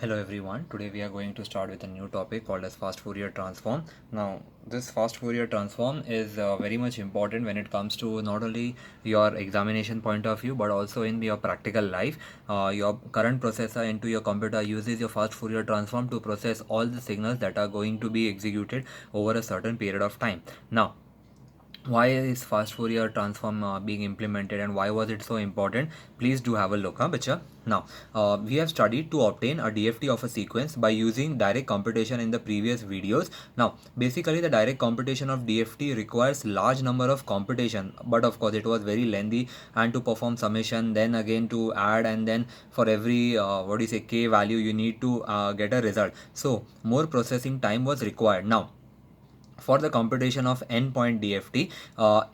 Hello everyone, today we are going to start with a new topic called as fast Fourier transform. Now this fast Fourier transform is very much important when it comes to not only your examination point of view but also in your practical life. Your current processor into your computer uses your fast Fourier transform to process all the signals that are going to be executed over a certain period of time. Now why is fast Fourier transform being implemented and why was it so important? Please do have a look, bacha. Now we have studied to obtain a DFT of a sequence by using direct computation in the previous videos. Now basically the direct computation of DFT requires large number of computation, but of course it was very lengthy, and to perform summation, then again to add, and then for every k value you need to get a result. So more processing time was required. Now for the computation of n point DFT,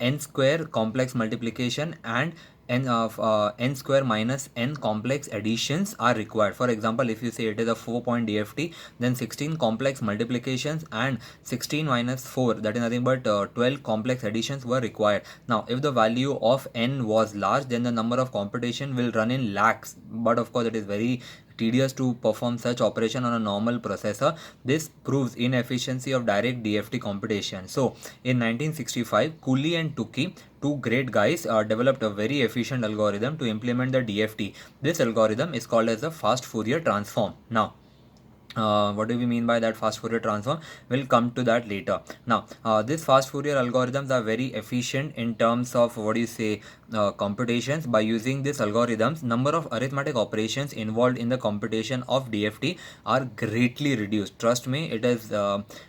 n square complex multiplication and n of n square minus n complex additions are required. For example, if you say it is a 4-point DFT, then 16 complex multiplications and 16 minus 4, that is nothing but 12 complex additions were required. Now if the value of n was large, then the number of computation will run in lakhs, but of course it is very tedious to perform such operation on a normal processor. This proves inefficiency of direct DFT computation. So in 1965, Cooley and Tukey, two great guys, developed a very efficient algorithm to implement the DFT. This algorithm is called as the fast Fourier transform. Now what do we mean by that fast Fourier transform? We'll come to that later. Now these fast Fourier algorithms are very efficient in terms of computations. By using these algorithms, number of arithmetic operations involved in the computation of DFT are greatly reduced. Trust me, it is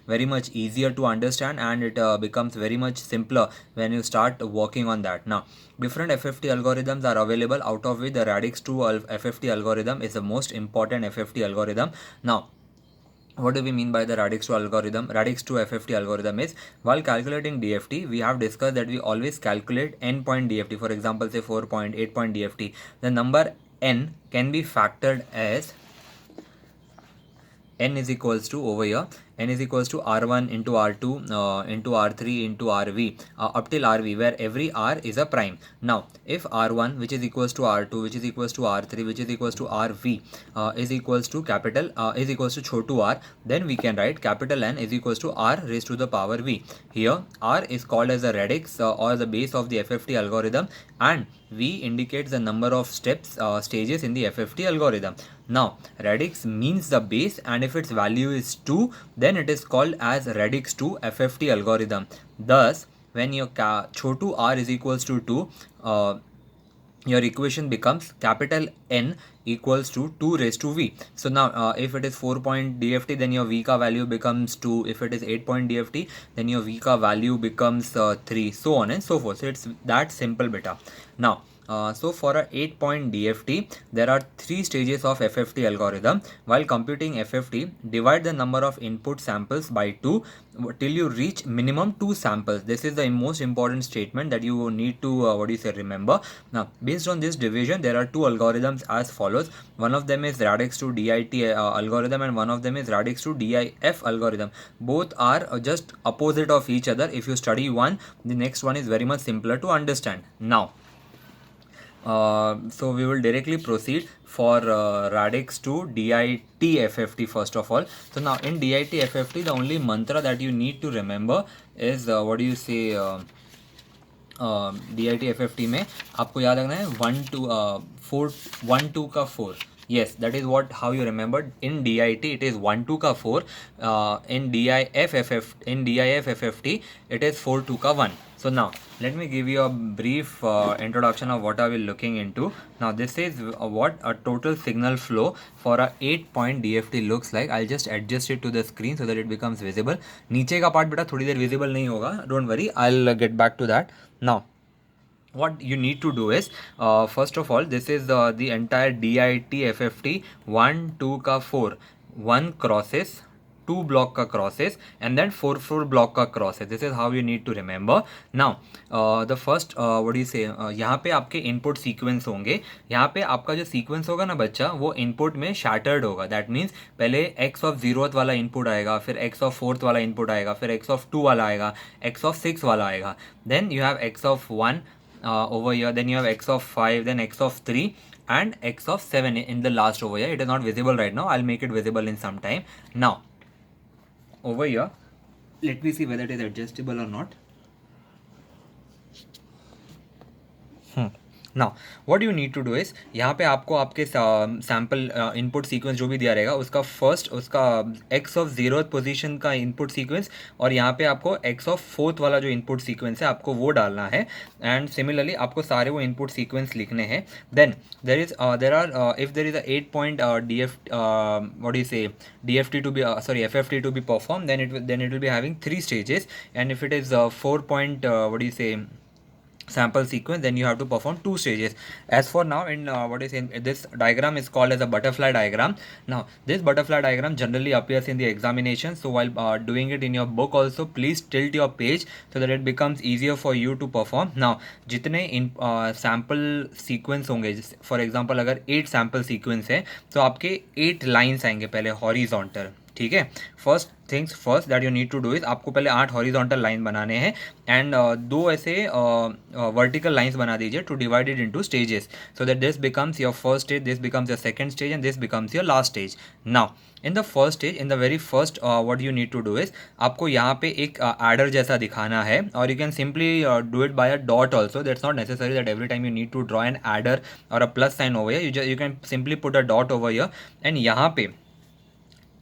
very much easier to understand, and it becomes very much simpler when you start working on that. Now different FFT algorithms are available, out of which the Radix 2 FFT algorithm is the most important FFT algorithm. Now what do we mean by the Radix 2 algorithm? Radix 2 FFT algorithm is, while calculating DFT, we have discussed that we always calculate n point DFT. For example, say 4-point, 8-point DFT. The number n can be factored as n is equals to, over here, n is equals to r1 into r2 into r3 into rv up till rv, where every r is a prime. Now if r1, which is equals to r2, which is equals to r3, which is equals to rv, is equals to capital is equals to chotu r, then we can write capital N is equals to r raised to the power v. Here r is called as the radix or the base of the FFT algorithm, and v indicates the number of steps stages in the FFT algorithm. Now radix means the base, and if its value is 2, then it is called as radix 2 FFT algorithm. Thus when your chotu r is equals to 2, your equation becomes capital N equals to 2 raised to v. So now if it is 4-point DFT, then your v ka value becomes 2. If it is 8-point DFT, then your v ka value becomes 3, so on and so forth. So it's that simple, beta. Now so for a 8-point DFT, there are 3 stages of FFT algorithm. While computing FFT, divide the number of input samples by 2 till you reach minimum 2 samples. This is the most important statement that you need to remember. Now based on this division, there are 2 algorithms as follows. One of them is Radix 2 DIT algorithm, and one of them is Radix 2 DIF algorithm. Both are just opposite of each other. If you study one, the next one is very much simpler to understand. Now so we will directly proceed for Radix to DIT FFT first of all. So now in DIT FFT, the only mantra that you need to remember is DIT FFT में आपको याद रखना है 1 2 4 1 2 का 4. Yes, that is how you remembered. In DIT it is 1 2 ka 4. In DIF FFT it is 4 2 ka 1. So now let me give you a brief introduction of what are we looking into. Now this is what a total signal flow for a 8-point DFT looks like. I'll just adjust it to the screen so that it becomes visible. नीचे का part बेटा थोड़ी देर visible नहीं होगा. Don't worry, I'll get back to that. Now what you need to do is, first of all, this is the entire DIT FFT 1 2 ka 4, 1 crosses, 2 block का crosses, and then 4 block का crosses. This is how you need to remember. Now the first यहाँ पे आपके input sequence होंगे. यहाँ पे आपका जो सीक्वेंस होगा ना बच्चा, वो इनपुट में शैटर्ड होगा. दैट मीन्स पहले x ऑफ 0th वाला इनपुट आएगा, फिर x ऑफ 4th वाला इनपुट आएगा, फिर x ऑफ 2 वाला आएगा, x ऑफ 6 वाला आएगा, then you have x of 1 over here, then you have x of 5, then x of 3, and x of 7 in the last over here. It is not visible right now. I'll make it visible in some time. Now, over here, let me see whether it is adjustable or not. Now what you need to do is, यहाँ पे आपको आपके sample input sequence जो भी दिया रहेगा उसका first, उसका एक्स ऑफ जीरोथ पोजीशन का इनपुट सीक्वेंस, और यहाँ पे आपको एक्स ऑफ फोर्थ वाला जो इनपुट सीक्वेंस है आपको वो डालना है. एंड सिमिलरली आपको सारे वो इनपुट सीक्वेंस लिखने हैं. Then there are if there is a 8 point what do you say, DFT to be FFT to be performed, then it will be having 3 stages. And if it is 4 point what do you say, sample sequence, then you have to perform 2 stages. As for now, in what is in this diagram is called as a butterfly diagram. Now this butterfly diagram generally appears in the examination, so while doing it in your book also, please tilt your page so that it becomes easier for you to perform. Now जितने sample sequence होंगे, for example अगर 8 sample sequence है तो आपके 8 lines आएंगे पहले horizontal. ठीक है, first things first that you need to do is, आपको पहले 8 हॉरिजॉन्टल लाइन बनाने हैं एंड 2 ऐसे वर्टिकल लाइंस बना दीजिए to divide it into stages, so that this becomes your first stage, this becomes your second stage and this becomes your last stage. Now in the first stage, in the very first what you need to do is, आपको यहाँ पे एक adder जैसा दिखाना है, और you can simply do it by a dot also. That's not necessary that every time you need to draw an adder और a plus sign over here. You can simply put a dot over here and यहाँ पे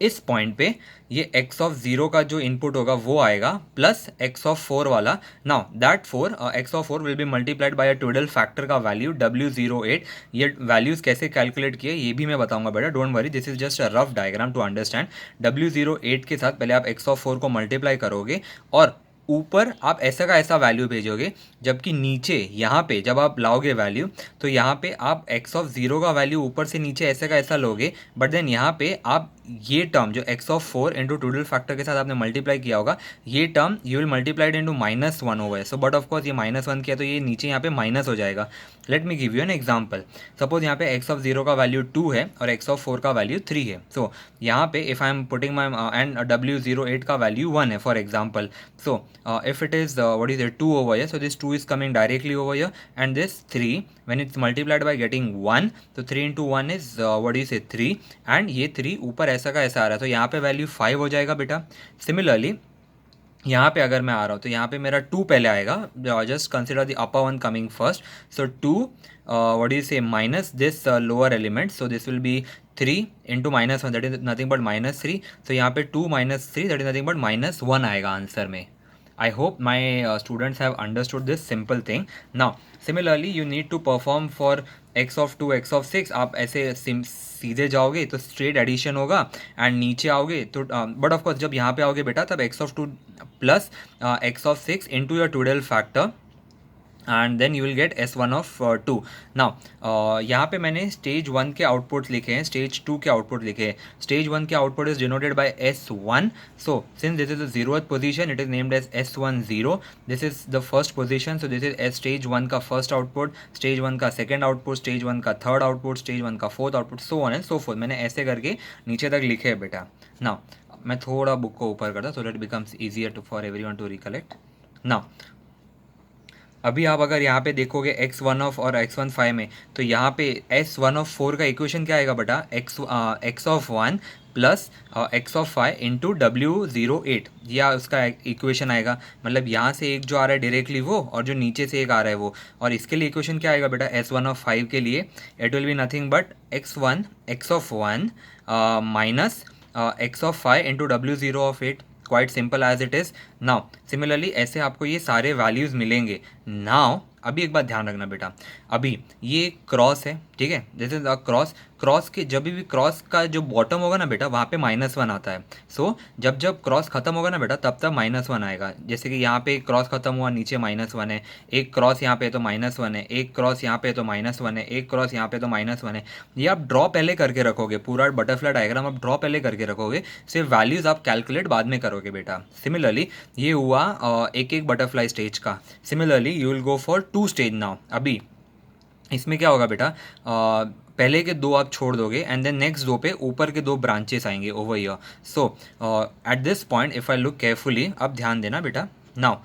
इस point पे ये x of 0 का जो input होगा वो आएगा प्लस x ऑफ 4 वाला. Now that 4 x of 4 will be multiplied by a twiddle factor का वैल्यू W08. ये वैल्यूज़ कैसे कैलकुलेट किए ये भी मैं बताऊंगा बेटा, don't worry, this is just a rough diagram to understand. W08 के साथ पहले आप x ऑफ 4 को मल्टीप्लाई करोगे और ऊपर आप ऐसा का ऐसा वैल्यू भेजोगे, जबकि नीचे यहाँ पे जब आप लाओगे वैल्यू तो यहाँ पे आप x ऑफ 0 का वैल्यू ऊपर से नीचे ऐसा का ऐसा लोगे, बट देन यहाँ पे आप ये टर्म जो x of 4 into total factor के साथ आपने मल्टीप्लाई किया होगा, ये term you will multiplied into -1 होगा. सो बट ऑफकोर्स ये -1 किया तो ये नीचे यहाँ पे माइनस हो जाएगा. Let me give you an example. Suppose यहाँ पे x ऑफ 0 का वैल्यू 2 है और x ऑफ 4 का वैल्यू 3 है. सो यहाँ पे if I am putting my and W08 का वैल्यू 1 है for example. So if it is what is it 2 over here, so this 2 is coming directly over here, and this 3 when it's multiplied by getting 1, so 3 into 1 is what do you say 3, and ये 3 ऊपर ऐसा का ऐसा आ रहा है तो यहाँ पे वैल्यू 5 हो जाएगा बेटा. सिमिलरली यहाँ पे अगर मैं आ रहा हूँ तो यहाँ पे मेरा 2 पहले आएगा, just consider the upper one coming first. So 2 what do you say minus this lower element, so this will be 3 into -1, that is nothing but -3. so यहाँ पे 2 minus 3, that is nothing but -1 आएगा answer में. I hope my students have understood this simple thing. Now, similarly, you need to perform for x of 2, x of 6. आप ऐसे सीधे जाओगे तो straight addition होगा एंड नीचे आओगे तो बट ऑफ कोर्स जब यहाँ पे आओगे बेटा तब x of 2 plus x of 6 into your total factor and then you will get S1 of 2. नाउ यहाँ पे मैंने स्टेज 1 के आउटपुट लिखे हैं, स्टेज 2 के आउटपुट लिखे हैं. स्टेज 1 के output is denoted by S1. So since this is the 0th position it is named as S10. This is the first position, so this is stage 1 का first output, stage 1 का second output, stage 1 का third output, stage 1 का fourth output, so on and so fourth. मैंने ऐसे करके नीचे तक लिखे है बेटा. नाउ मैं थोड़ा बुक को ऊपर करता so that it becomes easier to for everyone to recollect. Now अभी आप अगर यहाँ पे देखोगे x1 ऑफ और x1 5 में, तो यहाँ पे S1 ऑफ 4 का इक्वेशन क्या आएगा बेटा, x of 1 plus x of 5 into W08, या उसका इक्वेशन आएगा. मतलब यहाँ से एक जो आ रहा है डायरेक्टली वो, और जो नीचे से एक आ रहा है वो, और इसके लिए इक्वेशन क्या आएगा बेटा S1 ऑफ 5 के लिए, it will be nothing but x of 1 minus x of 5 into W0 of 8. Quite simple as it is. Now similarly ऐसे आपको ये सारे वैल्यूज़ मिलेंगे. नाउ अभी एक बात ध्यान रखना बेटा, अभी ये क्रॉस है, ठीक है, this is a cross. Cross के जब भी क्रॉस का जो बॉटम होगा ना बेटा वहाँ पे -1 आता है. सो जब क्रॉस खत्म होगा ना बेटा तब तक -1 आएगा. जैसे कि यहाँ पे क्रॉस खत्म हुआ, नीचे -1 है, एक क्रॉस यहाँ पे तो -1 है, एक क्रॉस यहाँ पे तो -1 है, एक क्रॉस यहाँ पे तो -1 है. ये आप ड्रॉ पहले करके रखोगे, पूरा बटरफ्लाई डायग्राम आप ड्रॉ पहले करके रखोगे, सिर्फ वैल्यूज़ आप कैलकुलेट बाद में करोगे बेटा. सिमिलरली ये हुआ एक एक बटरफ्लाई स्टेज का. Similarly you will go for 2 stage. Now अभी इसमें क्या होगा बेटा, पहले के 2 आप छोड़ दोगे एंड देन नेक्स्ट 2 पे ऊपर के 2 ब्रांचेस आएंगे over here. So eight this point if I look carefully, अब ध्यान देना बेटा. नाउ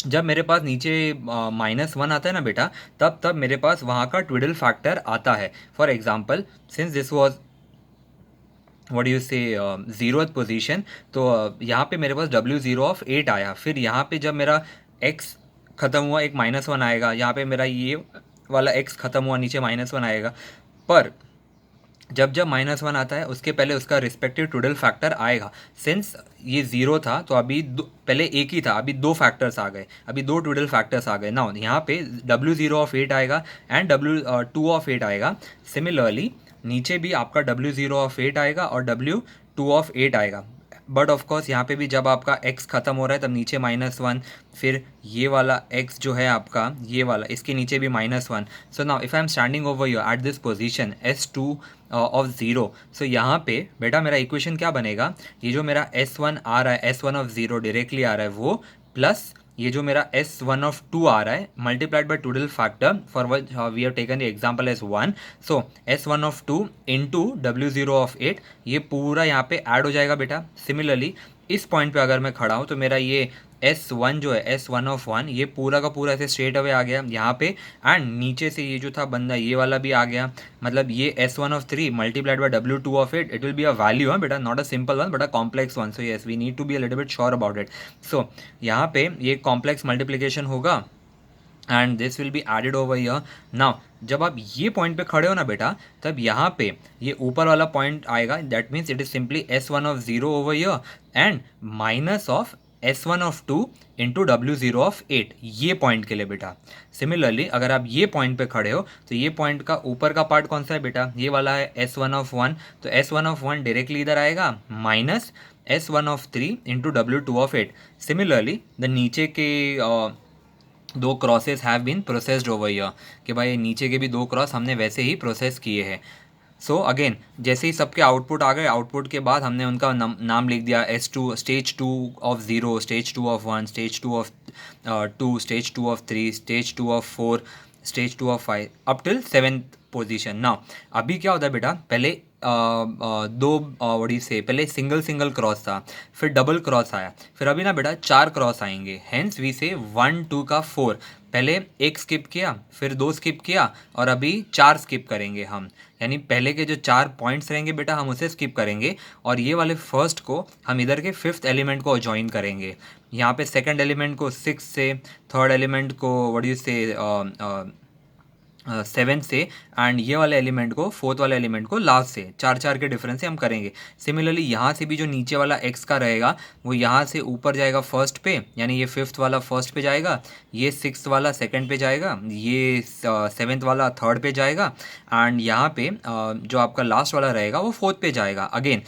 जब मेरे पास नीचे -1 आता है ना बेटा, तब मेरे पास वहाँ का ट्विडल फैक्टर आता है. For example, since this was what you से 0th पोजीशन, तो यहाँ पे मेरे पास W0 of 8 आया. फिर यहाँ पे जब मेरा x ख़त्म हुआ, एक -1 आएगा. यहाँ पे मेरा ये वाला x ख़त्म हुआ, नीचे -1 आएगा. पर जब जब -1 आता है, उसके पहले उसका रिस्पेक्टिव ट्विडल फैक्टर आएगा. सिंस ये 0 था, तो अभी पहले एक ही था, अभी 2 फैक्टर्स आ गए, अभी 2 ट्विडल फैक्टर्स आ गए. नाउ यहाँ पे W0 of 8 आएगा एंड W2 of 8 आएगा. सिमिलरली नीचे भी आपका W0 of 8 आएगा और W2 of 8 आएगा. बट ऑफकोर्स यहाँ पे भी जब आपका x ख़त्म हो रहा है, तब नीचे -1, फिर ये वाला x जो है आपका, ये वाला, इसके नीचे भी -1. So now if I am standing over your at this position S2 of 0, सो यहाँ पे बेटा मेरा इक्वेशन क्या बनेगा, ये जो मेरा S1 आ रहा है, S1 of 0 डायरेक्टली आ रहा है वो, प्लस ये जो मेरा S1 of 2 आ रहा है multiplied by twiddle factor for which we have taken the example as 1. So S1 of 2 into W0 of 8, ये पूरा यहाँ पे ऐड हो जाएगा बेटा. सिमिलरली इस पॉइंट पे अगर मैं खड़ा हूँ, तो मेरा ये S1 जो है S1 of 1, ये पूरा का पूरा ऐसे स्ट्रेट अवे आ गया यहाँ पे. एंड नीचे से ये जो था बंदा, ये वाला भी आ गया. मतलब ये S1 of 3 multiplied by W2 of 8, it will be a value है बेटा, not a simple one but a complex one. So yes, we need to be a little bit sure about it. So यहाँ पे ये complex multiplication होगा and this will be added over here. Now जब आप ये point पे खड़े हो ना बेटा, तब यहाँ पे ये ऊपर वाला पॉइंट आएगा. That means it is simply S1 of 0 over here and minus of S1 of 2 into W0 of 8, ये पॉइंट के लिए बेटा. सिमिलरली अगर आप ये पॉइंट पे खड़े हो, तो ये पॉइंट का ऊपर का पार्ट कौन सा है बेटा, ये वाला है S1 of 1. तो S1 of 1 डायरेक्टली इधर आएगा, minus S1 of 3 into W2 of 8. Similarly the नीचे के 2 crosses have been processed over here, कि भाई नीचे के भी 2 क्रॉस हमने वैसे ही प्रोसेस किए हैं. सो अगेन जैसे ही सबके आउटपुट आ गए, आउटपुट के बाद हमने उनका नाम लिख दिया. S2 stage 2 of 0, stage 2 of 1, stage 2 of 2, stage 2 of 3, stage 2 of 4, stage 2 of 5 up till 7th position. Now अभी क्या होता है बेटा, पहले दो वड़ी से पहले सिंगल क्रॉस था, फिर डबल क्रॉस आया, फिर अभी ना बेटा 4 क्रॉस आएंगे. हेंस वी से 1 2 का 4. पहले एक स्किप किया, फिर 2 स्किप किया, और अभी 4 स्किप करेंगे हम. यानी पहले के जो 4 पॉइंट्स रहेंगे बेटा, हम उसे स्किप करेंगे, और ये वाले फर्स्ट को हम इधर के 5th एलिमेंट को ज्वाइन करेंगे. यहाँ पे सेकंड एलिमेंट को 6 से, थर्ड एलिमेंट को व्हाट यू से 7 से, एंड ये वाले एलिमेंट को, फोर्थ वाले एलिमेंट को लास्ट से. 4 के डिफरेंस से हम करेंगे. सिमिलरली यहाँ से भी जो नीचे वाला x का रहेगा, वो यहाँ से ऊपर जाएगा फर्स्ट पे, यानी ये 5th वाला फर्स्ट पे जाएगा, ये 6th वाला सेकंड पे जाएगा, ये 7th वाला थर्ड पे जाएगा, एंड यहाँ पे जो आपका लास्ट वाला रहेगा वो 4th पे जाएगा. अगेन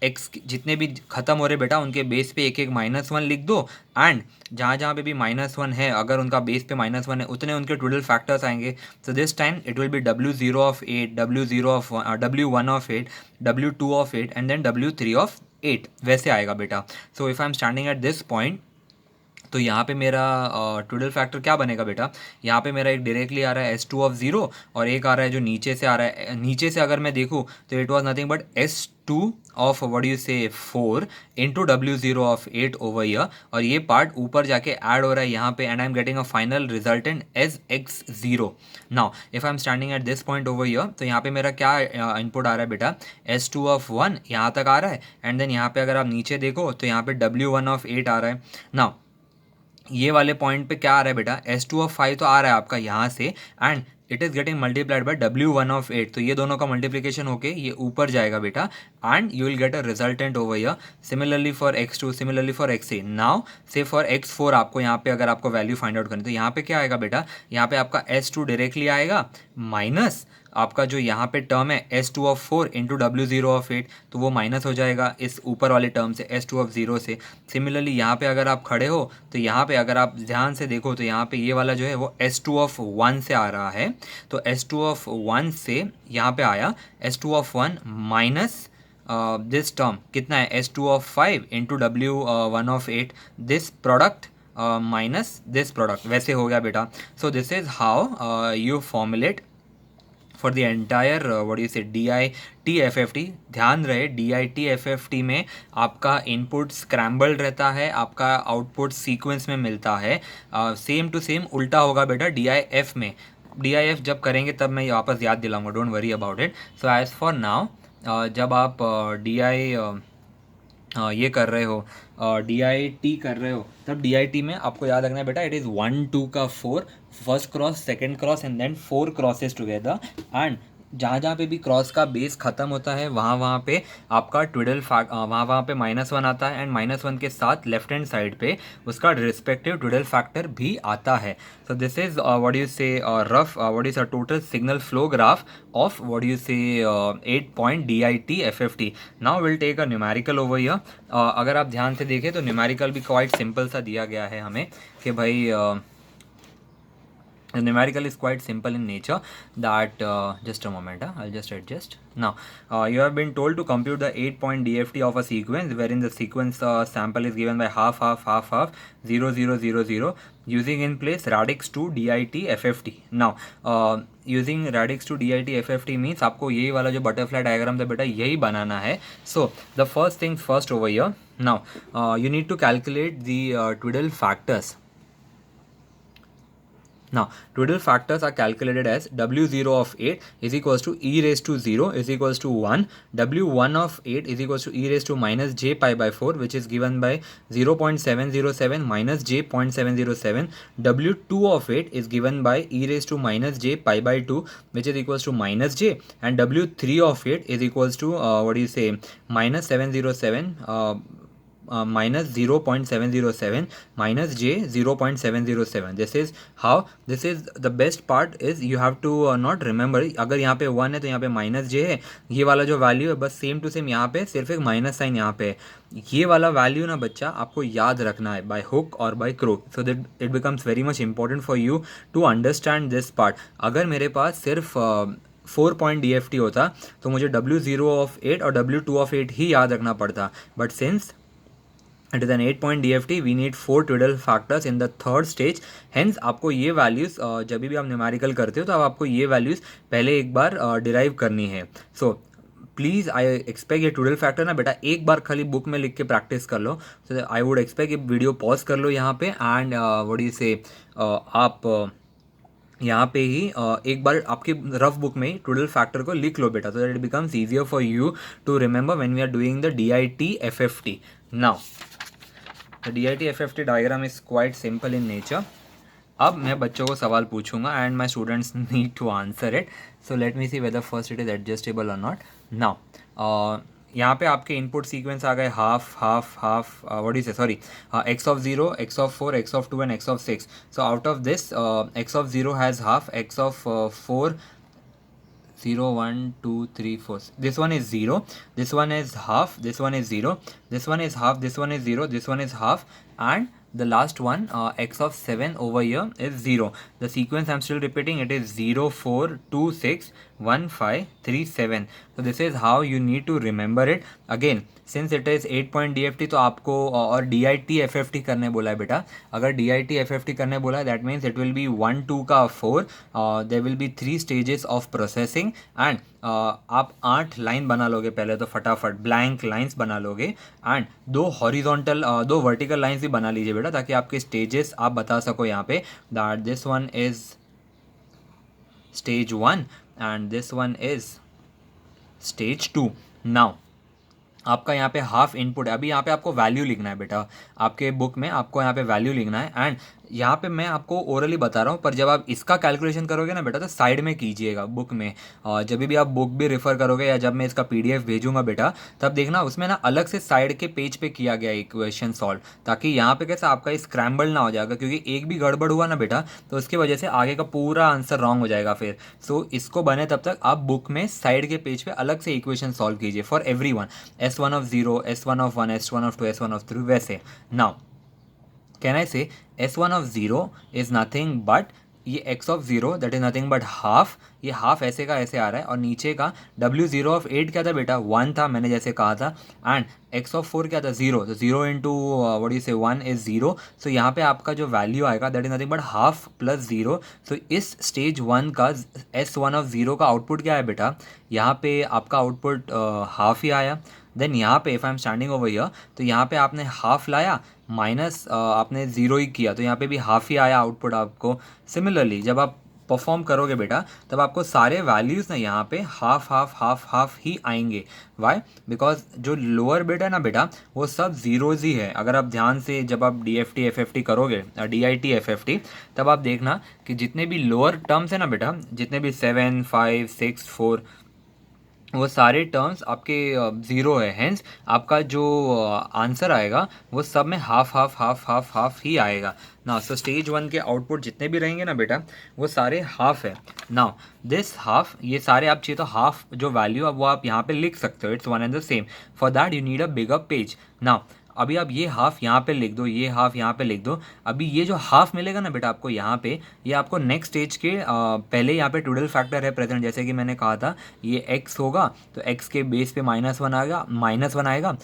एक्स जितने भी ख़त्म हो रहे बेटा, उनके बेस पे एक -1 लिख दो, एंड जहाँ जहाँ पे भी -1 है, अगर उनका बेस पे -1 है, उतने उनके टोटल फैक्टर्स आएंगे. So this time it will be W0 of 8, W1 of 8, W2 of 8 and then W3 of 8, वैसे आएगा बेटा. So if I am standing at this point, तो यहाँ पे मेरा टोटल फैक्टर क्या बनेगा बेटा, यहाँ पे मेरा एक डायरेक्टली आ रहा है S2 of 0, और एक आ रहा है जो नीचे से आ रहा है. नीचे से अगर मैं देखूँ, तो it was nothing but S2 of what you से 4 into W0 of 8 over year, और ये पार्ट ऊपर जाके ऐड हो रहा है यहाँ पे, and I am getting a final resultant as X0. Now if I am standing at this point over here, तो यहाँ पे मेरा क्या इनपुट आ रहा है बेटा, S2 of 1 यहाँ तक आ रहा है, एंड देन यहाँ पे अगर आप नीचे देखो, तो यहाँ पे W1 of 8 आ रहा है. नाउ ये वाले पॉइंट पे क्या आ रहा है बेटा, S2 of 5 तो आ रहा है आपका यहाँ से, and it is getting multiplied by W1 of 8. तो ये दोनों का मल्टीप्लिकेशन होके ये ऊपर जाएगा बेटा, and you will get a resultant over here. Similarly for X2, similarly for X3. Now से फॉर X4 आपको यहाँ पे अगर आपको वैल्यू फाइंड आउट करनी, तो यहाँ पे क्या आएगा बेटा, यहाँ पे आपका S2 डायरेक्टली आएगा, माइनस आपका जो यहाँ पे टर्म है S2 of 4 into W0 of 8, तो वो माइनस हो जाएगा इस ऊपर वाले टर्म से, S2 of 0 से. सिमिलरली यहाँ पे अगर आप खड़े हो, तो यहाँ पे अगर आप ध्यान से देखो, तो यहाँ पे ये वाला जो है वो S2 of 1 से आ रहा है. तो S2 of 1 से यहाँ पे आया S2 of 1 minus this term कितना है, S2 of 5 into W1 of 8, this product minus this product, वैसे हो गया बेटा. सो this is how you formulate for the entire what you से DIT-FFT। ध्यान रहे DIT-FFT में आपका इनपुट स्क्रैम्बल्ड रहता है, आपका आउटपुट सीक्वेंस में मिलता है। सेम टू सेम उल्टा होगा बेटा DIF में। DIF जब करेंगे तब मैं वापस याद दिलाऊंगा, don't worry about it. So as for now जब आप ये कर रहे हो, DIT कर रहे हो, तब DIT में आपको याद रखना है बेटा, इट इज़ 1 2 का 4, first cross second cross and then 4 crosses together. And जहाँ जहाँ पे भी क्रॉस का बेस ख़त्म होता है वहाँ पे आपका ट्विडल वहाँ पे -1 आता है, एंड -1 के साथ लेफ्ट हैंड साइड पे उसका रिस्पेक्टिव ट्विडल फैक्टर भी आता है। So this is what you say rough what is a total signal flow graph of what you say 8 point DIT-FFT। Now will take a numerical over here. अगर आप ध्यान से देखें तो न्यूमेरिकल भी क्वाइट सिंपल सा दिया गया है हमें कि भाई the numerical is quite simple in nature that just a moment, I'll just adjust now. You have been told to compute the 8-point DFT of a sequence wherein the sequence sample is given by half 0 0 0 0 using in place radix 2 DIT-FFT. now using radix 2 DIT-FFT means आपको यही वाला जो butterfly diagram था बेटा यही बनाना है. So the first things first over here. Now you need to calculate the Twiddle factors. Now, Twiddle factors are calculated as W0 of 8 is equals to e raised to 0 is equals to 1, W1 of 8 is equals to e raised to minus j pi by 4, which is given by 0.707 minus j 0.707, W2 of 8 is given by e raised to minus j pi by 2, which is equals to minus j, and W3 of 8 is equals to what do you say, minus 707 minus 0.707 minus j 0.707. This is how, this is the best part is you have to not remember, अगर यहाँ पे 1 है तो यहाँ पे minus जे है, ये वाला जो वैल्यू है बस सेम टू सेम यहाँ पे सिर्फ एक माइनस साइन यहाँ पे, ये वाला वैल्यू ना बच्चा आपको याद रखना है बाय हुक और by crook, so that it becomes very much important for you to understand this part. अगर मेरे पास सिर्फ 4 पॉइंट DFT होता तो मुझे W0 ऑफ 8 और W2 ऑफ 8 ही याद रखना पड़ता, but since it is an 8 point DFT, we need 4 Twiddle factors in the third stage. Hence आपको ये वैल्यूज़ जब भी आप न्यूमेरिकल करते हो तो अब आपको ये वैल्यूज़ पहले एक बार डिराइव करनी है. सो प्लीज़ आई एक्सपेक्ट ये ट्विडल फैक्टर ना बेटा एक बार खाली बुक में लिख के प्रैक्टिस कर लो. सो आई वुड एक्सपेक्ट ये वीडियो पॉज कर लो यहाँ पे, एंड व्हाट डू यू से आप यहाँ पे ही एक बार आपकी रफ बुक में ही ट्विडल फैक्टर को लिख लो बेटा, so that it becomes easier for you to remember when we are doing the DIT-FFT. नाउ The DIT-FFT diagram is quite simple in nature. अब मैं बच्चों को सवाल पूछूंगा and my students need to answer it. So let me see whether first it is adjustable or not. Now, यहाँ पे आपके इनपुट सीक्वेंस आ गए half what is sorry x of 0, x of 4, x of 2 and x of 6. So out of this x of 0 has half, x of 4 0 1 2 3 4, this one is 0, this one is half, this one is 0, this one is half, this one is 0, this one is half, and the last one x of 7 over here is 0. The sequence I'm still repeating, it is 0 4 2 6 1 5 3 7. So this is how you need to remember it. Again, since it is 8 point DFT तो आपको और DIT-FFT करने बोला है बेटा. अगर DIT-FFT करने बोला है that means it will be 1 2 का 4, there will be 3 stages of processing, and आप 8 लाइन बना लोगे पहले तो फटाफट ब्लैंक लाइंस बना लोगे, एंड 2 हॉरिजॉन्टल 2 वर्टिकल लाइंस भी बना लीजिए बेटा ताकि आपके स्टेजेस आप बता सको यहाँ पे that this one is stage 1 and this one is stage 2. Now आपका यहाँ पे हाफ इनपुट है, अभी यहाँ पे आपको वैल्यू लिखना है बेटा, आपके बुक में आपको यहाँ पे वैल्यू लिखना है, एंड यहाँ पे मैं आपको ओरली बता रहा हूँ, पर जब आप इसका कैलकुलेशन करोगे ना बेटा तो साइड में कीजिएगा बुक में. जब भी आप बुक भी रेफर करोगे या जब मैं इसका PDF भेजूंगा बेटा तब देखना उसमें ना अलग से साइड के पेज पे किया गया इक्वेशन सॉल्व, ताकि यहाँ पे कैसा आपका स्क्रैम्बल ना हो जाएगा, क्योंकि एक भी गड़बड़ हुआ ना बेटा तो उसकी वजह से आगे का पूरा आंसर रॉन्ग हो जाएगा फिर. सो इसको बने तब तक आप बुक में साइड के पेज पे अलग से इक्वेशन सॉल्व कीजिए for every one, S1 of 0, S1 of 1, S1 of 2, S1 of 3 वैसे. Now can I say S1 of 0 is nothing but ये x of 0 that is nothing but half, ये half ऐसे का ऐसे आ रहा है, और नीचे का w0 ऑफ 8 क्या था बेटा, 1 था, मैंने जैसे कहा था, एंड x ऑफ 4 क्या था, 0, तो 0 इंटू व्हाट यू से 1 इज 0, सो यहाँ पे आपका जो वैल्यू आएगा that is nothing but half plus 0। सो इस स्टेज 1 का S1 ऑफ 0 का आउटपुट क्या है बेटा, यहाँ पे आपका आउटपुट हाफ ही आया। देन यहाँ पे if I am standing over here, तो यहाँ पे आपने हाफ लाया माइनस आपने ज़ीरो ही किया, तो यहाँ पे भी हाफ ही आया आउटपुट आपको। सिमिलरली जब आप परफॉर्म करोगे बेटा, तब आपको सारे वैल्यूज़ ना यहाँ पे हाफ हाफ हाफ हाफ ही आएंगे। वाई? बिकॉज जो लोअर बिट है ना बेटा, वो सब ज़ीरोज़ ही है। अगर आप ध्यान से जब आप DFT FFT करोगे, DIT FFT, तब आप देखना कि जितने भी लोअर टर्म्स है ना बेटा, जितने भी 7 5 6 4, वो सारे टर्म्स आपके ज़ीरो है। हेंस आपका जो आंसर आएगा वो सब में half half half half half ही आएगा ना। सो स्टेज 1 के आउटपुट जितने भी रहेंगे ना बेटा, वो सारे हाफ है। नाउ दिस हाफ, ये सारे आप चाहिए तो हाफ जो वैल्यू अब वो आप यहाँ पे लिख सकते हो, it's one and the same. For that you need a bigger page. Now अभी आप ये हाफ यहाँ पे लिख दो, ये हाफ यहाँ पे लिख दो। अभी ये जो हाफ मिलेगा ना बेटा आपको यहाँ पे, ये आपको नेक्स्ट स्टेज के पहले यहाँ पे टोटल फैक्टर है प्रेजेंट, जैसे कि मैंने कहा था ये x होगा, तो x के बेस पे -1 आएगा, -1 आएगा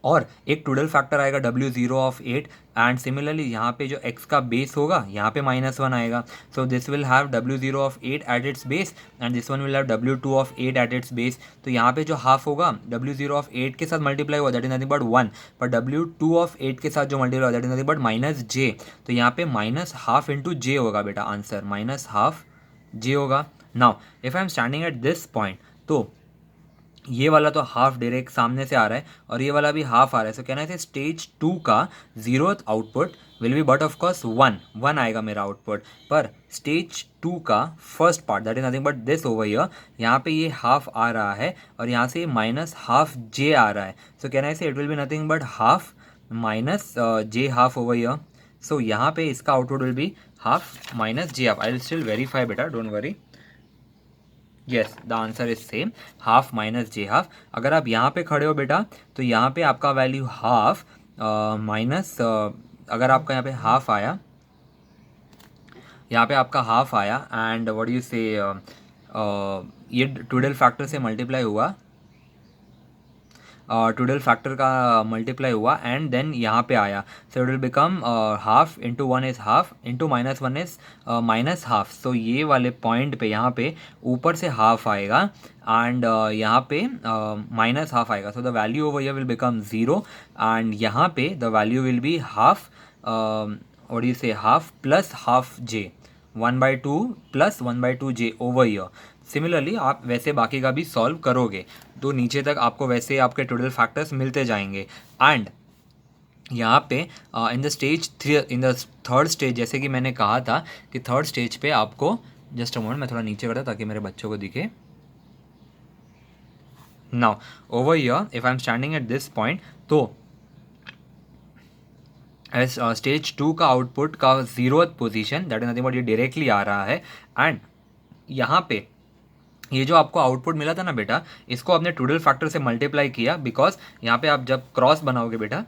और एक टोटल फैक्टर आएगा W0 ऑफ 8, एंड सिमिलरली यहाँ पे जो x का बेस होगा यहाँ पे -1 आएगा। So this will have W0 of 8 at its base, and this one will have W2 of 8 at its base. तो यहाँ पे जो हाफ होगा W0 ऑफ 8 के साथ मल्टीप्लाई हुआ दैट इज नथिंग बट 1, पर W2 ऑफ 8 के साथ जो मल्टीप्लाई हुआ that is nothing but -j। तो यहाँ पे -हाफ इंटू j होगा बेटा आंसर, -हाफ j होगा। Now if I am standing at this point, तो ये वाला तो हाफ डायरेक्ट सामने से आ रहा है और ये वाला भी हाफ आ रहा है। सो कहना है स्टेज 2 का 0th output will B but of course 1 आएगा मेरा आउटपुट, पर स्टेज 2 का first part that is nothing but this over here, यहाँ पे ये हाफ आ रहा है और यहाँ से -हाफ j आ रहा है। सो कहना है it will be nothing but half minus j half over here. So यहाँ पे इसका output will be half minus j half. I will still verify बेटा, don't worry. Yes, the answer is same, half minus j half. अगर आप यहाँ पे खड़े हो बेटा, तो यहाँ पे आपका वैल्यू हाफ माइनस, अगर आपका यहाँ पे हाफ आया, यहाँ पे आपका हाफ आया एंड व्हाट यू से ये टोटल फैक्टर से मल्टीप्लाई हुआ, टोटल फैक्टर का मल्टीप्लाई हुआ एंड देन यहाँ पे आया। So it will become half into 1 is half into -1 is -half. सो ये वाले पॉइंट पे यहाँ पे ऊपर से हाफ आएगा एंड यहाँ पे -हाफ आएगा। So the value over here will become 0 and यहाँ पे the value will be half, what do you say, half plus half j, 1/2 plus 1/2 j over here. Similarly आप वैसे बाकी का भी सॉल्व करोगे तो नीचे तक आपको वैसे आपके टोटल फैक्टर्स मिलते जाएंगे। एंड यहाँ पे in the stage in the third stage, जैसे कि मैंने कहा था कि थर्ड स्टेज पे आपको, जस्ट अ मोमेंट मैं थोड़ा नीचे करता ताकि मेरे बच्चों को दिखे। Now over here if I am standing at this point, तो स्टेज 2 का आउटपुट का 0th position that is nothing but ये डायरेक्टली आ रहा है। एंड यहाँ पे ये जो आपको आउटपुट मिला था ना बेटा, इसको आपने टोटल फैक्टर से मल्टीप्लाई किया, बिकॉज यहाँ पे आप जब क्रॉस बनाओगे बेटा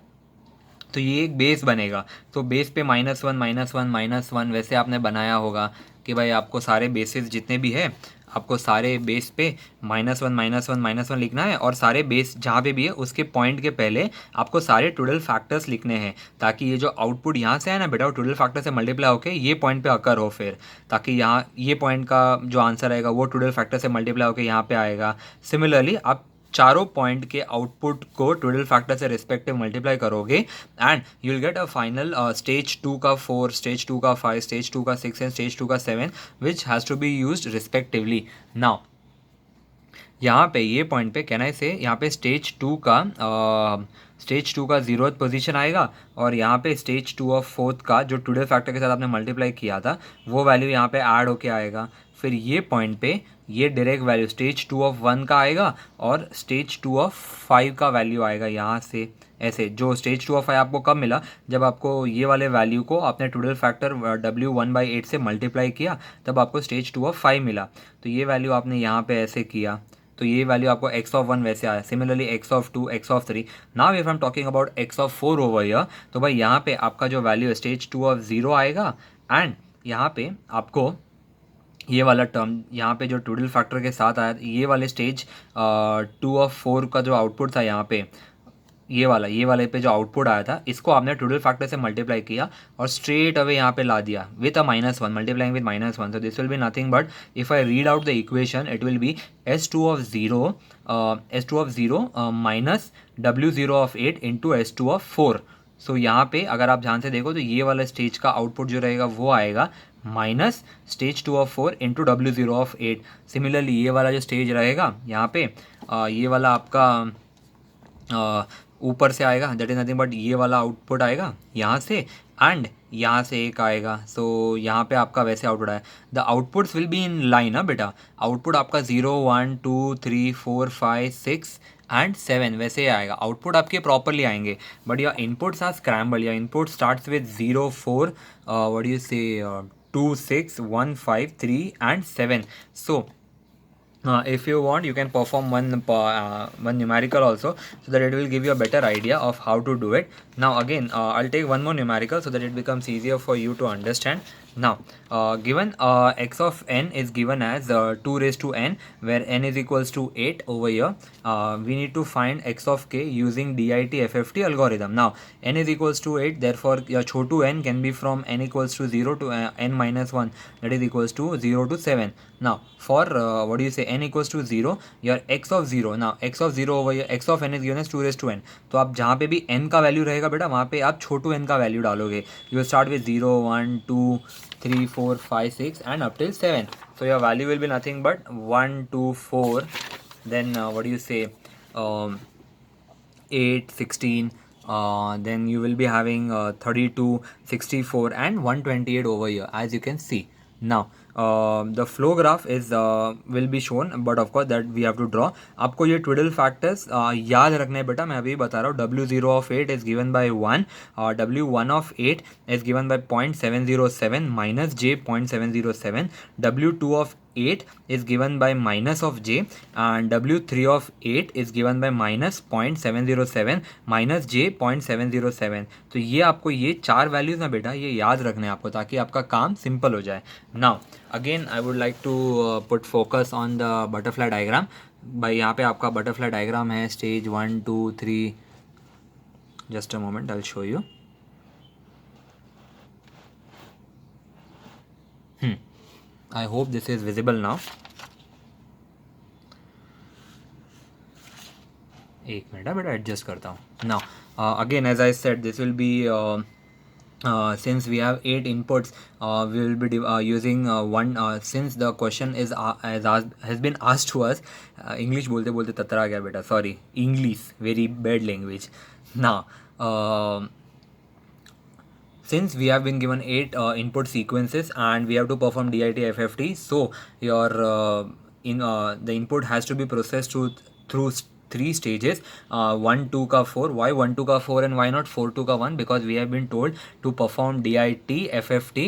तो ये एक बेस बनेगा। तो बेस पे -1 वैसे आपने बनाया होगा कि भाई आपको सारे बेसिस जितने भी है, आपको सारे बेस पे -1 लिखना है और सारे बेस जहाँ पे भी है उसके पॉइंट के पहले आपको सारे टोटल फैक्टर्स लिखने हैं, ताकि ये जो आउटपुट यहाँ से है ना बेटा वो टोटल फैक्टर से मल्टीप्लाई होकर ये पॉइंट पे अकर हो, फिर ताकि यहाँ ये पॉइंट का जो आंसर आएगा वो टोटल फैक्टर से मल्टीप्लाई होकर यहाँ पे आएगा। सिमिलरली आप चारों पॉइंट के आउटपुट को टोटल फैक्टर से रिस्पेक्टिव मल्टीप्लाई करोगे and you will get a final stage 2 का 4, स्टेज 2 का 5, स्टेज 2 का 6 एंड स्टेज 2 का 7 which has to be used respectively. Now यहाँ पे ये पॉइंट पे कहना से यहाँ पे स्टेज 2 का 0th पोजीशन आएगा और यहाँ पे स्टेज 2 ऑफ 4th का जो टोटल फैक्टर के साथ आपने मल्टीप्लाई किया था वो वैल्यू यहाँ पे ऐड होके आएगा। फिर ये पॉइंट पे ये डायरेक्ट वैल्यू स्टेज 2 ऑफ 1 का आएगा और स्टेज 2 ऑफ 5 का वैल्यू आएगा यहाँ से। ऐसे जो स्टेज 2 ऑफ 5 आपको कब मिला, जब आपको ये वाले वैल्यू को आपने टोटल फैक्टर W1/8 से मल्टीप्लाई किया, तब आपको स्टेज 2 ऑफ 5 मिला। तो ये वैल्यू आपने यहाँ पे ऐसे किया तो ये वैल्यू आपको x ऑफ 1 वैसे आया। Similarly x of 2, x of 3। Now if I am talking about x of 4 over here, तो भाई यहाँ पे आपका जो वैल्यू है स्टेज 2 ऑफ 0 आएगा एंड यहाँ पे आपको ये वाला टर्म यहाँ पे जो टूडल फैक्टर के साथ आया, ये वाले स्टेज 2/4 का जो आउटपुट था यहाँ पे, ये वाले पे जो आउटपुट आया था, इसको आपने टोटल फैक्टर से मल्टीप्लाई किया और स्ट्रेट अवे यहाँ पे ला दिया with a -1, multiplying with -1. So this will be nothing but if I read out the equation, it will be S2 of 0 minus W0 of 8 into S2 of 4. सो यहाँ पे अगर आप ध्यान से देखो तो ये वाला स्टेज का आउटपुट जो रहेगा वो आएगा minus stage 2 of 4 into W0 of 8. Similarly ये वाला जो स्टेज रहेगा यहाँ पे ये वाला आपका ऊपर से आएगा, दैट इज नथिंग बट ये वाला आउटपुट आएगा यहाँ से एंड यहाँ से एक आएगा. सो यहाँ पे आपका वैसे आउटपुट आया. The outputs will be in line ना बेटा. आउटपुट आपका 0 1 2 3 4 5 6 एंड 7 वैसे आएगा. आउटपुट आपके प्रॉपरली आएंगे but your inputs are scramble. Your input starts with 0 4 what do you say 2 6 1 5 3 and 7. So if you want, you can perform one numerical also, so that it will give you a better idea of how to do it. Now again, I'll take one more numerical so that it becomes easier for you to understand. Now given x of n is given as 2 raised to n, where n is equals to 8 over here. We need to find x of k using DIT FFT algorithm. Now n is equals to 8, therefore your chotu n can be from n equals to 0 to n minus 1, that is equals to 0 to 7. Now for what do you say, n equals to 0, your x of 0, now x of 0 over here, x of n is given as 2 raised to n. तो आप जहाँ पे भी n का value रहेगा बेटा, वहाँ पे आप छोटू n का वैल्यू डालोगे. You will start with 0 1 2 3 4 5 6 and up till 7. So your value will be nothing but 1 2 4, then what do you say, 8 16, then you will be having 32 64 and 128 over here, as you can see. Now the flow graph is will be shown, but of course that we have to draw. आपको ये ट्विडल factors याद रखने बेटा, मैं अभी बता रहा हूँ. W0 of 8 is given by 1, W1 of 8 is given by 0.707 minus J 0.707, W2 of 8 is given by minus of J, and W3 of 8 is given by minus 0.707 minus J 0.707. तो ये आपको ये चार वैल्यूज ना बेटा ये याद रखने हैं आपको, ताकि आपका काम सिंपल हो जाए. Now again I would like to put focus on the butterfly diagram. भाई यहाँ पे आपका बटरफ्लाई डायग्राम है, stage 1 2 3. Just a moment, I will show you. I hope this is visible now. एक मिनट है बेटा, एडजस्ट करता हूँ. Now again as I said, this will be since we have 8 inputs, we will be using one, since the question is has been asked to us. English बोलते बोलते ततरा गया बेटा, sorry, English, very bad language. Now since we have been given 8 input sequences and we have to perform DIT FFT, so your the input has to be processed through 3 stages, 1 2 का 4. Why 1 2 का 4 and why not 4 2 का 1? Because we have been told to perform DIT FFT,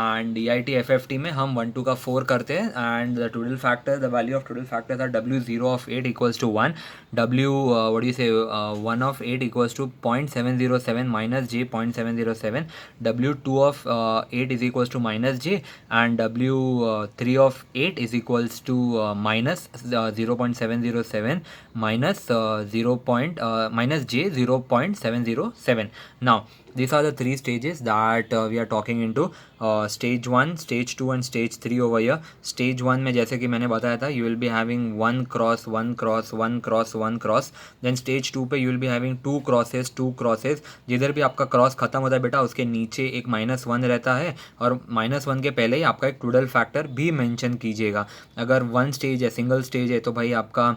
and DIT FFT में हम 1 2 का 4 करते हैं, and the total factor, the value of total factors are W0 of 8 equals to 1, what do you say, 1 of 8 equals to 0.707 minus J 0.707, W2 of 8 is equals to minus J, and W3 of 8 is equals to minus 0.707 minus minus J 0.707. Now these are the 3 stages that we are talking into. Stage 1, stage 2 and stage 3 over here. Stage 1 में जैसे कि मैंने बताया था, you will be having 1 cross 1 cross 1 cross 1 cross. Then stage 2 पे you will be having 2 crosses 2 crosses. जिधर भी आपका क्रॉस खत्म होता है बेटा, उसके नीचे एक -1 रहता है, और -1 के पहले ही आपका एक टोटल फैक्टर भी मेंशन कीजिएगा. अगर 1 स्टेज है, सिंगल स्टेज है, तो भाई आपका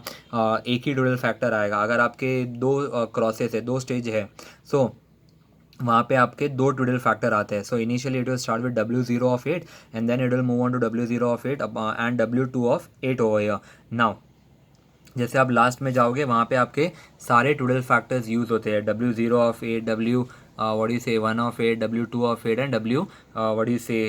एक ही टोटल फैक्टर आएगा. अगर आपके 2 क्रॉसेस है, 2 स्टेज है, सो वहाँ पे आपके 2 टोटल फैक्टर आते हैं. So initially it will start with W0 of 8 and then it will move on to W0 of 8 and W2 of 8 over here. Now जैसे आप लास्ट में जाओगे, वहाँ पे आपके सारे टोटल फैक्टर्स यूज़ होते हैं. W0 of 8, W what do you say 1 of 8, W2 of 8 and W what do you say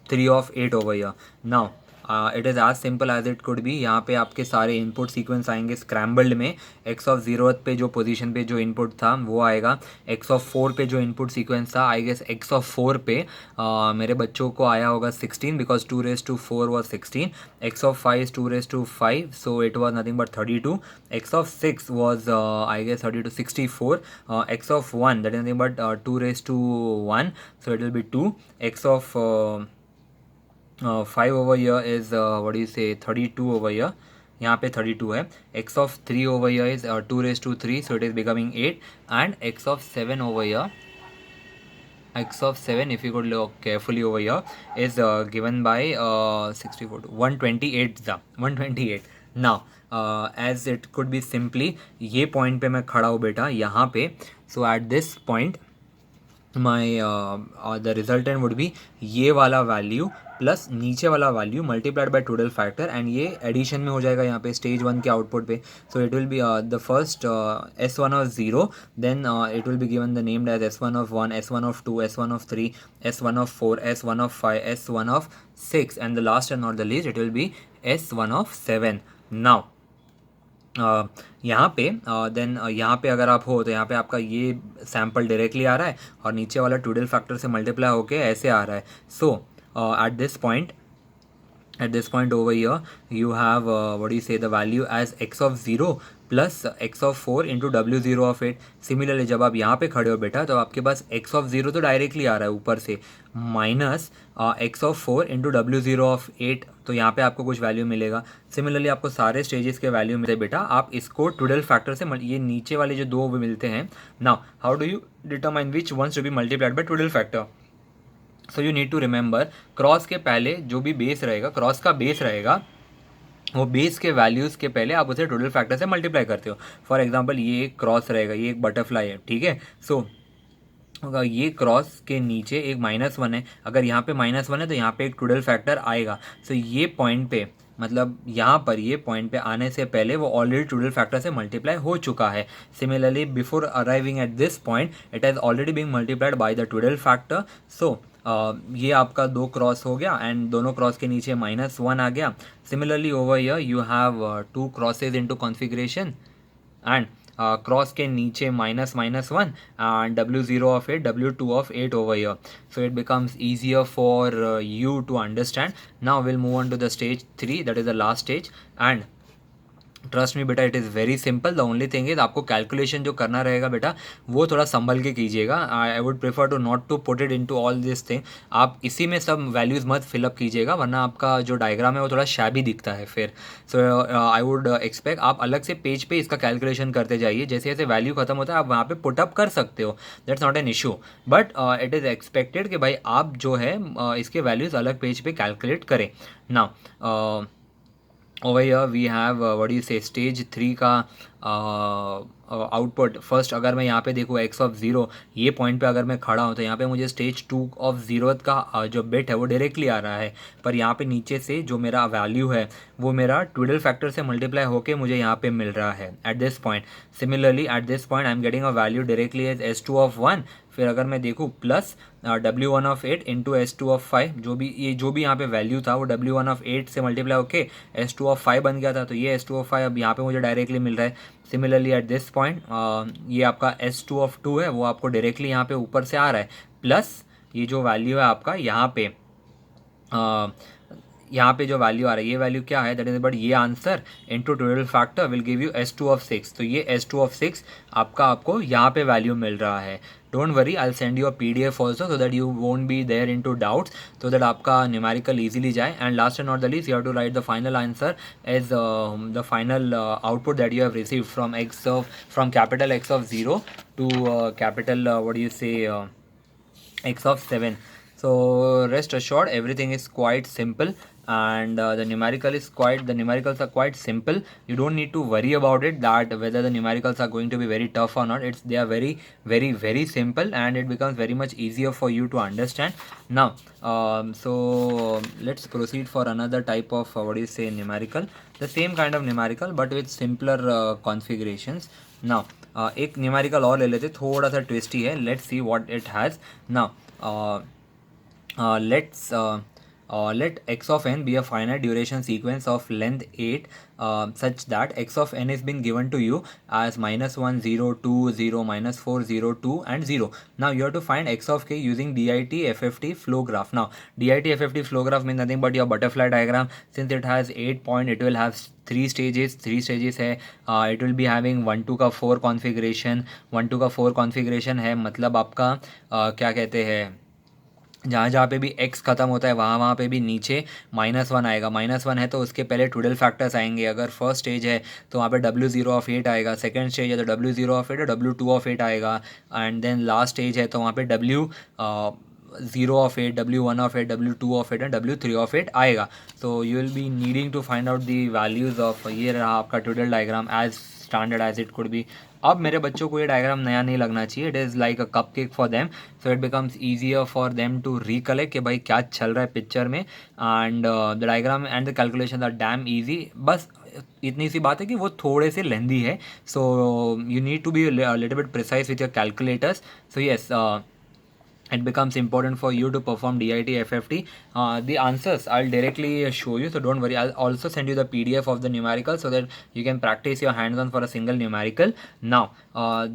3 of 8 over here. Now it is as simple as it could be. यहाँ पे आपके सारे input sequence आएंगे scrambled में। X of 0 पे जो position पे जो इनपुट था वो आएगा, एक्स ऑफ 4 पे जो इनपुट सीक्वेंस था, आई गेस एक्स ऑफ 4 पे मेरे बच्चों को आया होगा 16 because 2 raised to 4 was 16, x of 5 is 2 raised to 5 so it was nothing but 32, x of 6 was I guess 32 64, x of 1 that is nothing but 2 raised to 1 so it will be 2, x of 5 over here is what do you say 32 over here, यहाँ पे 32 है, x of 3 over here is 2 raised to 3 so it is becoming 8 and x of 7 over here, x of 7 if you could look carefully over here is given by 64 to 128 the 128 now as it could be simply ये point पे मैं खड़ा हूँ बेटा यहाँ पे, so at this point my the resultant would be ये वाला वैल्यू प्लस नीचे वाला value multiplied by total factor and ये एडिशन में हो जाएगा यहाँ पे स्टेज 1 के आउटपुट पे। So it will be the first S1 of 0 then it will be given the named as S1 of 1, S1 of 2, S1 of 3, S1 of 4, S1 of 5, S1 of 6 and the last and not the least it will be S1 of 7. Now यहाँ पे then यहाँ पे अगर आप हो तो यहाँ पे आपका ये सैम्पल डायरेक्टली आ रहा है और नीचे वाला टोटल फैक्टर से मल्टीप्लाई होके ऐसे आ रहा है। सो at this point over here you have what do you say the value as x of 0 plus x of 4 into w0 of 8. Similarly जब आप यहाँ पे खड़े हो बेटा तो आपके पास x of 0 तो डायरेक्टली आ रहा है ऊपर से minus x of 4 into w0 of 8 तो यहाँ पे आपको कुछ वैल्यू मिलेगा। सिमिलरली आपको सारे स्टेजेस के वैल्यू मिलते हैं बेटा, आप इसको टोटल फैक्टर से ये नीचे वाले जो दो मिलते हैं। Now how do you determine which ones to be multiplied by total factor. So you need to remember cross के पहले जो भी बेस रहेगा, क्रॉस का बेस रहेगा, वो बेस के वैल्यूज़ के पहले आप उसे टोटल फैक्टर से मल्टीप्लाई करते हो। फॉर एग्जांपल ये एक क्रॉस रहेगा, ये एक बटरफ्लाई है, ठीक है। सो ये क्रॉस के नीचे एक -1 है, अगर यहाँ पे -1 है तो यहाँ पे एक टोटल फैक्टर आएगा। सो ये पॉइंट पे मतलब यहाँ पर ये पॉइंट पे आने से पहले वो ऑलरेडी टोटल फैक्टर से मल्टीप्लाई हो चुका है। Similarly before arriving at this point it has already been multiplied by the total factor. So ये आपका 2 क्रॉस हो गया एंड दोनों क्रॉस के नीचे -1 आ गया। Similarly over here you have 2 crosses into configuration and cross के नीचे -1 and w0 of 8, w2 of 8 over here. So it becomes easier for you to understand. Now we'll move on to the stage 3, that is the last stage, and trust me बेटा it is very simple. The only thing is आपको calculation जो करना रहेगा बेटा वो थोड़ा संभल के कीजिएगा। I would prefer to not to put it into all this thing. आप इसी में सब वैल्यूज़ मत फिलअप कीजिएगा वरना आपका जो डायग्राम है वो थोड़ा शैबी दिखता है फिर। सो आई वुड एक्सपेक्ट आप अलग से पेज पे इसका कैलकुलेशन करते जाइए, जैसे जैसे वैल्यू खत्म होता है आप वहाँ पे पुटअप कर सकते हो, that's not an issue. But it is expected कि भाई आप जो है इसके वैल्यूज़ अलग पेज पे कैलकुलेट करें। Now over here we have what do you say stage 3 का आउटपुट। फर्स्ट अगर मैं यहाँ पे देखूँ x of 0 ये पॉइंट पे अगर मैं खड़ा हूँ तो यहाँ पे मुझे स्टेज 2 of 0 का जो बिट है वो डायरेक्टली आ रहा है, पर यहाँ पे नीचे से जो मेरा वैल्यू है वो मेरा टोटल फैक्टर से मल्टीप्लाई होके मुझे यहाँ पे मिल रहा है at this point. Similarly at this point I am getting a value directly as S2 of 1, फिर अगर मैं देखूँ plus W1 of 8 into S2 of 5, जो भी यहाँ पे वैल्यू था वो W1 of 8 से मल्टीप्लाई होके S2 of 5 बन गया था, तो ये S2 of 5 अब यहाँ पे मुझे डायरेक्टली मिल रहा है। सिमिलरली एट दिस पॉइंट ये आपका S2 of 2 है वो आपको डायरेक्टली यहाँ पे ऊपर से आ रहा है, प्लस ये जो वैल्यू है आपका यहाँ पे जो वैल्यू आ रहा है ये वैल्यू क्या है दैट इज बट ये answer into total factor will give you S2 of 6, तो ये S2 of 6 आपको यहाँ पे वैल्यू मिल रहा है। Don't worry I will send you a PDF also so that you won't be there into doubts, so that आपका numerical easily जाए। And last and not the least you have to write the final answer as the final output that you have received from capital X of 0 to capital what do you say X of 7. So rest assured everything is quite simple and the numericals are quite simple. You don't need to worry about it that whether the numericals are going to be very tough or not. They are very very very simple and it becomes very much easier for you to understand. Now so let's proceed for another type of what do you say numerical, the same kind of numerical but with simpler configurations. Now एक numerical और ले लेते, थोड़ा सा twisty है, let's see what it has. Now let's let x of n be a finite duration sequence of length 8 such that x of n is being given to you as -1 0 2 0 -4 0 2 and 0. Now you have to find x of k using DIT FFT flow graph. Now DIT FFT flow graph means nothing but your butterfly diagram. Since it has 8 points, it will have 3 stages है. It will be having 1 2 का 4 configuration. 1 2 का 4 configuration है, मतलब आपका क्या कहते हैं, जहाँ जहाँ पे भी x खत्म होता है वहाँ वहाँ पे भी नीचे -1 आएगा. -1 है तो उसके पहले टूडल फैक्टर्स आएंगे. अगर फर्स्ट स्टेज है तो वहाँ पे W0 आएगा. सेकंड स्टेज है तो W0 और W2 आएगा. एंड देन लास्ट स्टेज है तो वहाँ पे W0 W1 W2 and W3 आएगा. तो you will be needing to find out the values of. ये रहा आपका twiddle diagram as standard as it could be. अब मेरे बच्चों को ये डायग्राम नया नहीं लगना चाहिए. It is like a cup cake for them, so it becomes easier for them to recollect कि भाई क्या चल रहा है पिक्चर में. And the diagram and the calculation are damn easy. बस इतनी सी बात है कि वो थोड़े से लेंदी है. So you need to be little bit precise with your calculators. So yes, it becomes important for you to perform DIT FFT. The answers I'll directly show you, so don't worry. I'll also send you the PDF of the numerical so that you can practice your hands on for a single numerical. Now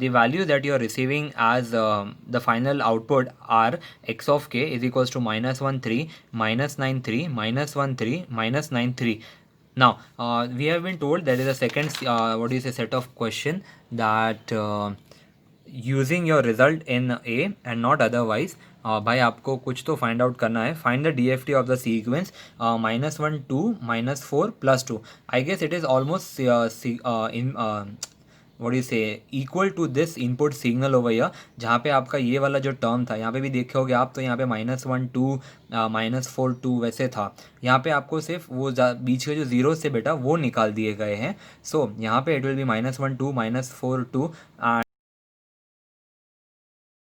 the values that you are receiving as the final output are x of k is equals to -1 3 -9 3 -1 3 -9 3. Now we have been told there is a second set of question that using your result in A and not otherwise. भाई आपको कुछ तो find out करना है. Find the DFT of the sequence -1 2 -4 +2. I guess it is almost in what you say equal to this input signal over here. जहाँ पे आपका ये वाला जो टर्म था यहाँ पे भी देखोगे आप, तो यहाँ पे -1 2 -4 2 वैसे था. यहाँ पे आपको सिर्फ वो बीच के जो जीरो से बेटा वो निकाल दिए गए हैं. सो यहाँ पे इट विल बी -1 2 -4 2 एंड